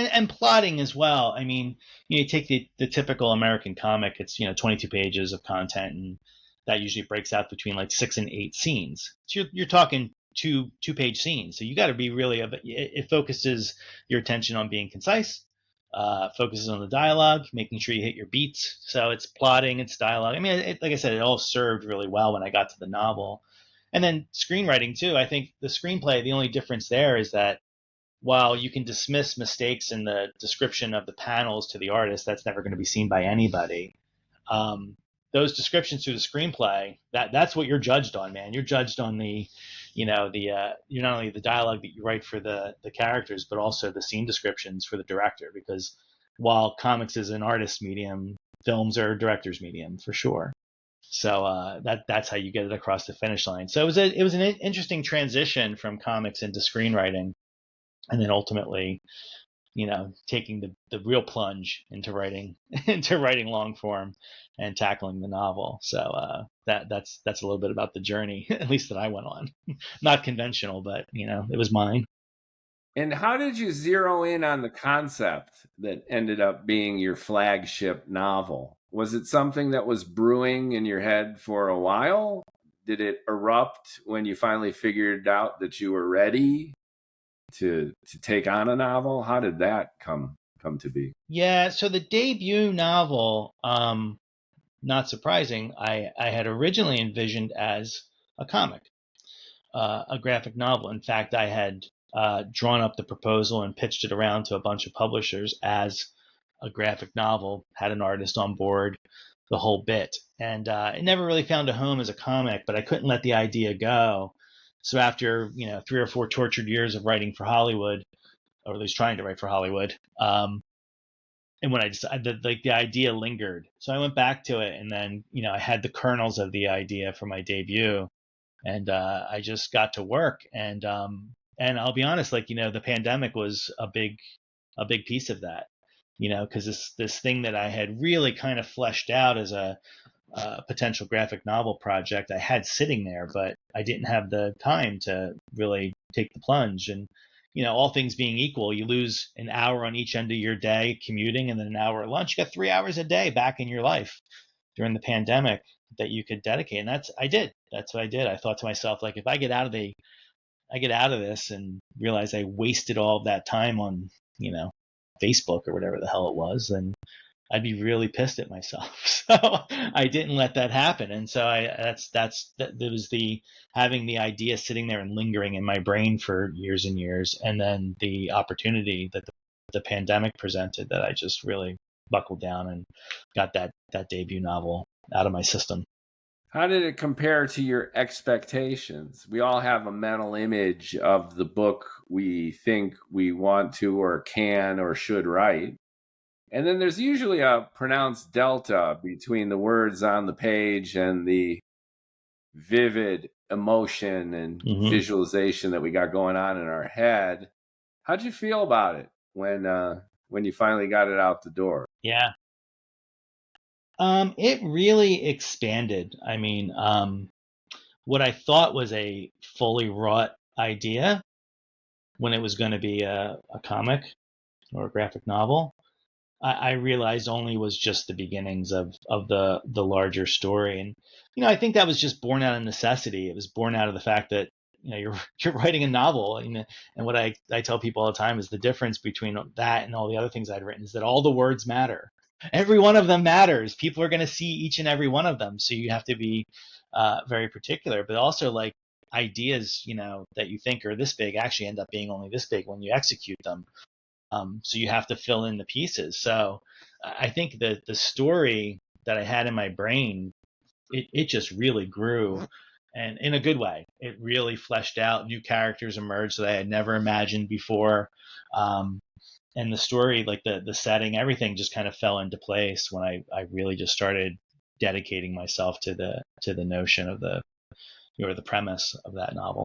and plotting as well. I mean, you take the typical American comic, it's 22 pages of content, and that usually breaks out between like 6 and 8 scenes. So you're talking two-page scenes. So you got to be really it focuses your attention on being concise, focuses on the dialogue, making sure you hit your beats. So it's plotting, it's dialogue. I mean, like I said, it all served really well when I got to the novel. And then screenwriting too. I think the screenplay, the only difference there is that while you can dismiss mistakes in the description of the panels to the artist, that's never going to be seen by anybody. Those descriptions through the screenplay, that's what you're judged on, man. You're judged on you're not only the dialogue that you write for the characters, but also the scene descriptions for the director. Because while comics is an artist's medium, films are a director's medium for sure. So that's how you get it across the finish line. So it was an interesting transition from comics into screenwriting, and then ultimately, taking the real plunge into writing long form and tackling the novel. So that's a little bit about the journey, at least that I went on. Not conventional, but it was mine. And how did you zero in on the concept that ended up being your flagship novel? Was it something that was brewing in your head for a while? Did it erupt when you finally figured out that you were ready to take on a novel? How did that come to be? Yeah, so the debut novel, not surprising, I had originally envisioned as a comic, a graphic novel. In fact, I had drawn up the proposal and pitched it around to a bunch of publishers as a graphic novel, had an artist on board, the whole bit. And it never really found a home as a comic, but I couldn't let the idea go. So after 3 or 4 tortured years of writing for Hollywood, or at least trying to write for Hollywood, and when I decided, like, the idea lingered, so I went back to it, and then I had the kernels of the idea for my debut, and I just got to work, and I'll be honest, like the pandemic was a big piece of that, because this thing that I had really kind of fleshed out as a potential graphic novel project I had sitting there, but I didn't have the time to really take the plunge. And all things being equal, you lose an hour on each end of your day commuting, and then an hour at lunch. You got 3 hours a day back in your life during the pandemic that you could dedicate, and that's what I did. I thought to myself, like, if I get out of this and realize I wasted all of that time on Facebook or whatever the hell it was, then I'd be really pissed at myself. So I didn't let that happen. And so there was having the idea sitting there and lingering in my brain for years and years. And then the opportunity that the pandemic presented, that I just really buckled down and got that debut novel out of my system. How did it compare to your expectations? We all have a mental image of the book we think we want to or can or should write. And then there's usually a pronounced delta between the words on the page and the vivid emotion and visualization that we got going on in our head. How'd you feel about it when you finally got it out the door? Yeah. It really expanded. I mean, what I thought was a fully wrought idea when it was going to be a comic or a graphic novel, I realized only was just the beginnings of the larger story. And I think that was just born out of necessity. It was born out of the fact that you're writing a novel, and what I tell people all the time is the difference between that and all the other things I'd written is that all the words matter. Every one of them matters. People are going to see each and every one of them, so you have to be very particular. But also, like, ideas that you think are this big actually end up being only this big when you execute them. So you have to fill in the pieces. So I think that the story that I had in my brain, it just really grew, and in a good way. It really fleshed out. New characters emerged that I had never imagined before. And the story, like the setting, everything just kind of fell into place when I really just started dedicating myself to the notion of the premise of that novel.